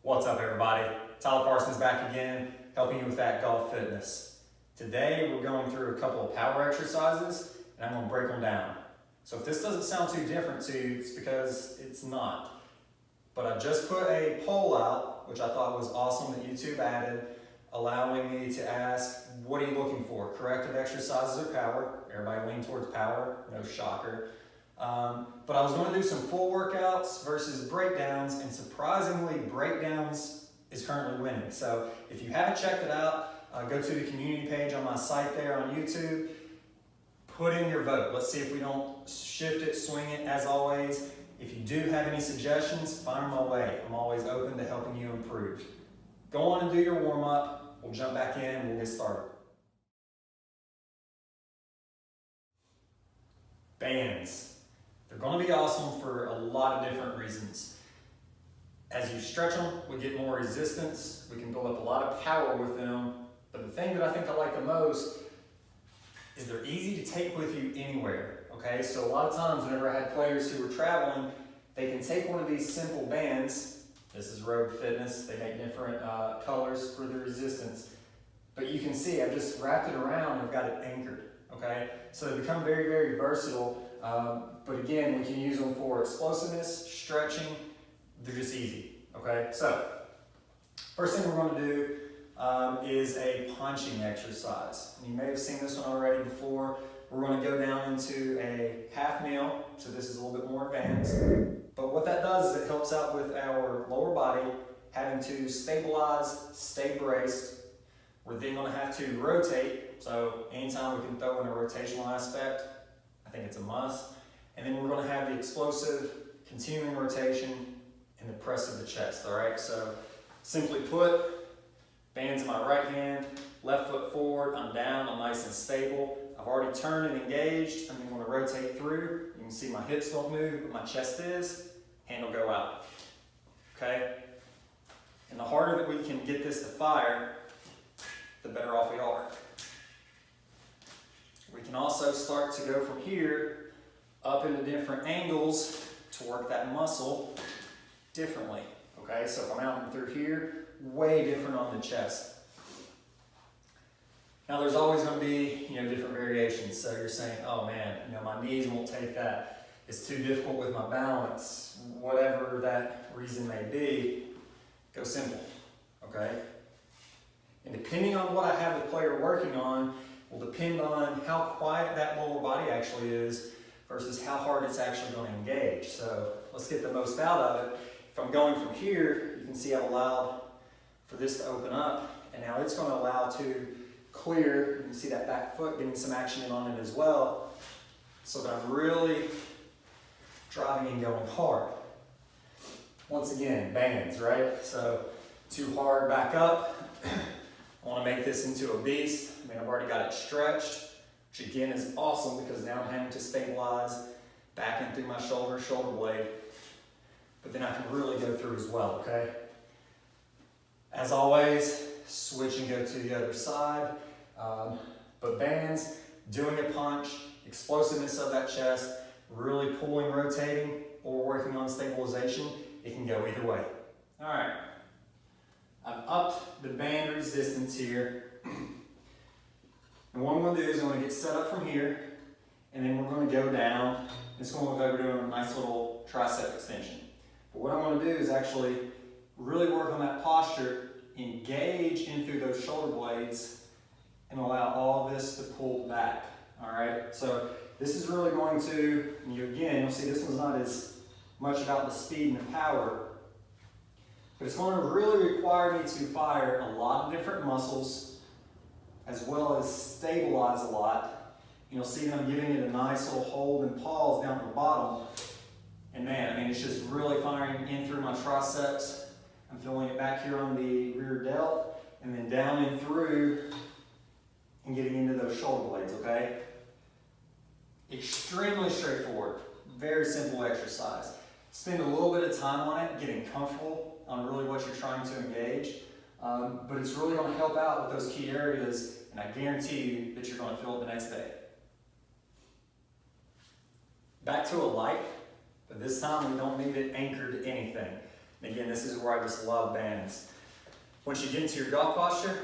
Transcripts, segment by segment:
What's up, everybody? Tyler Parsons back again, helping you with that golf fitness. Today we're going through a couple of power exercises and I'm going to break them down. So if this doesn't sound too different to you, it's because it's not. But I just put a poll out, which I thought was awesome that YouTube added, allowing me to ask, what are you looking for? Corrective exercises or power? Everybody lean towards power, no shocker. But I was going to do some full workouts versus breakdowns, and surprisingly, breakdowns is currently winning. So if you haven't checked it out, go to the community page on my site there on YouTube, put in your vote. Let's see if we don't shift it, swing it, as always. If you do have any suggestions, fire them my way. I'm always open to helping you improve. Go on and do your warm-up. We'll jump back in, we'll get started. Bands. They're going to be awesome for a lot of different reasons. As you stretch them, we get more resistance. We can build up a lot of power with them. But the thing that I think I like the most is they're easy to take with you anywhere. Okay, so a lot of times whenever I had players who were traveling, they can take one of these simple bands. This is Rogue Fitness. They make different colors for the resistance. But you can see I've just wrapped it around and I've got it anchored. Okay, so they become very, very versatile. But again, we can use them for explosiveness, stretching. They're just easy. Okay, so first thing we're going to do is a punching exercise. And you may have seen this one already before. We're going to go down into a half kneel, so this is a little bit more advanced. But what that does is it helps out with our lower body having to stabilize, stay braced. We're then going to have to rotate, so anytime we can throw in a rotational aspect, I think it's a must. And then we're going to have the explosive, continuing rotation and the press of the chest, all right? So simply put, bands in my right hand, left foot forward, I'm down, I'm nice and stable. I've already turned and engaged. I'm going to rotate through. You can see my hips don't move, but my chest is. Hand will go out, okay? And the harder that we can get this to fire, the better off we are. We can also start to go from here up into different angles to work that muscle differently, okay? So if I'm out through here, way different on the chest. Now there's always going to be, different variations. So you're saying, oh man, my knees won't take that. It's too difficult with my balance. Whatever that reason may be, go simple, okay? And depending on what I have the player working on will depend on how quiet that lower body actually is versus how hard it's actually going to engage. So let's get the most out of it. If I'm going from here, you can see I've allowed for this to open up, and now it's going to allow to clear. You can see that back foot getting some action in on it as well, so that I'm really driving and going hard. Once again, bands, right? So too hard back up. I want to make this into a beast. I've already got it stretched, which again is awesome because now I'm having to stabilize back in through my shoulder blade. But then I can really go through as well, okay? As always, switch and go to the other side. But bands, doing a punch, explosiveness of that chest, really pulling, rotating, or working on stabilization, it can go either way. All right. I've upped the band resistance here. And what I'm going to do is I'm going to get set up from here, and then we're going to go down. It's going to look like we're doing a nice little tricep extension. But what I'm going to do is actually really work on that posture, engage in through those shoulder blades, and allow all of this to pull back. All right? So this is really going to, you'll see this one's not as much about the speed and the power, but it's going to really require me to fire a lot of different muscles as well as stabilize a lot. You'll see that I'm giving it a nice little hold and pause down at the bottom. And man, it's just really firing in through my triceps. I'm feeling it back here on the rear delt and then down and through and getting into those shoulder blades, okay? Extremely straightforward, very simple exercise. Spend a little bit of time on it, getting comfortable on really what you're trying to engage. But it's really going to help out with those key areas, and I guarantee you that you're going to feel it the next day. Back to a light, but this time we don't need it anchored to anything. And again, this is where I just love bands. Once you get into your golf posture,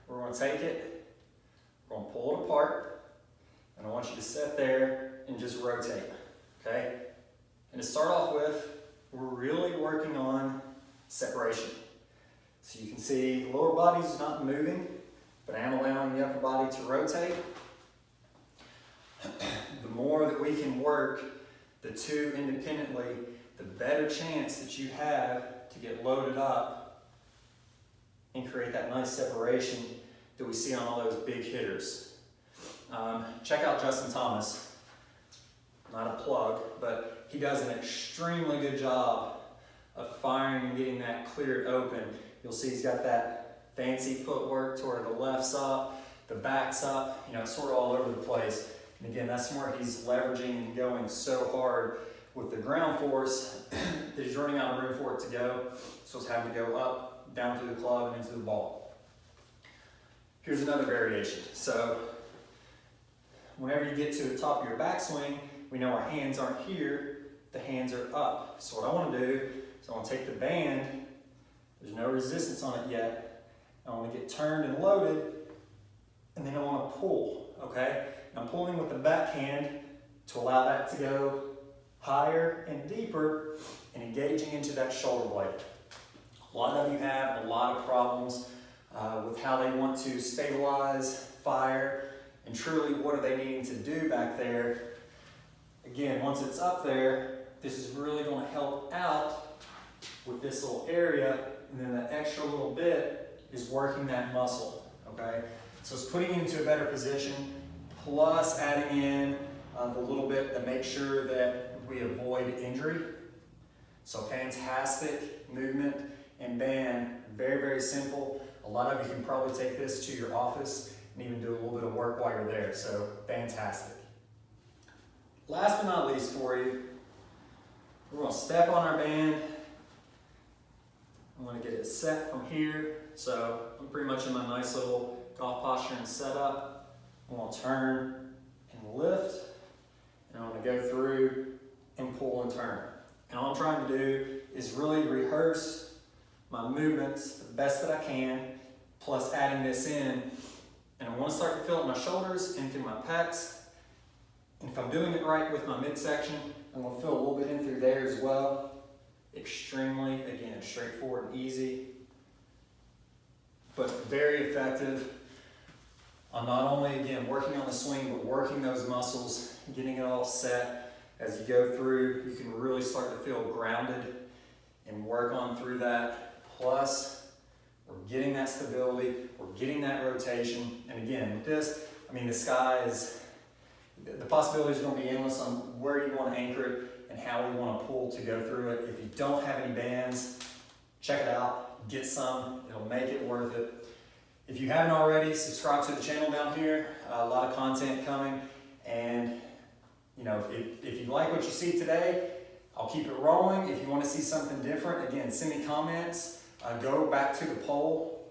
we're going to take it, we're going to pull it apart, and I want you to sit there and just rotate, okay? And to start off with, we're really working on separation. So you can see the lower body's not moving, but I am allowing the upper body to rotate. The more that we can work the two independently, the better chance that you have to get loaded up and create that nice separation that we see on all those big hitters. Check out Justin Thomas. Not a plug, but he does an extremely good job of firing and getting that cleared open. You'll see he's got that fancy footwork to where the left's up, the back's up, you know, it's sort of all over the place. And again, that's where he's leveraging and going so hard with the ground force that he's running out of room for it to go. So it's having to go up, down through the club, and into the ball. Here's another variation. So whenever you get to the top of your backswing, we know our hands aren't here, the hands are up. So what I want to do is I want to take the band, there's no resistance on it yet, I want to get turned and loaded, and then I want to pull, okay? And I'm pulling with the backhand to allow that to go higher and deeper and engaging into that shoulder blade. A lot of you have a lot of problems with how they want to stabilize, fire, and truly what are they needing to do back there. Again, once it's up there, this is really going to help out with this little area, and then that extra little bit is working that muscle, okay? So it's putting you into a better position, plus adding in the little bit to make sure that we avoid injury. So fantastic movement and band, very, very simple. A lot of you can probably take this to your office and even do a little bit of work while you're there, so fantastic. Last but not least for you, we're going to step on our band. I'm going to get it set from here. So I'm pretty much in my nice little golf posture and setup. I'm going to turn and lift, and I'm going to go through and pull and turn. And all I'm trying to do is really rehearse my movements the best that I can, plus adding this in. And I want to start to feel it in my shoulders and through my pecs. And if I'm doing it right with my midsection, I'm going to feel a little bit in through there as well. Extremely, again, straightforward and easy, but very effective on not only, again, working on the swing, but working those muscles, getting it all set. As you go through, you can really start to feel grounded and work on through that. Plus, we're getting that stability, we're getting that rotation. And again, with this, I mean, the sky is, the possibilities are going to be endless on where you want to anchor it and how we want to pull to go through it. If you don't have any bands, check it out, get some, it'll make it worth it. If you haven't already, subscribe to the channel down here, a lot of content coming, and you know, if you like what you see today, I'll keep it rolling. If you want to see something different, again, send me comments, go back to the poll,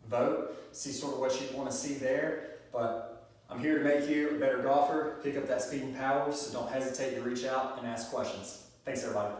vote, see sort of what you want to see there. But I'm here to make you a better golfer, pick up that speed and power, so don't hesitate to reach out and ask questions. Thanks, everybody.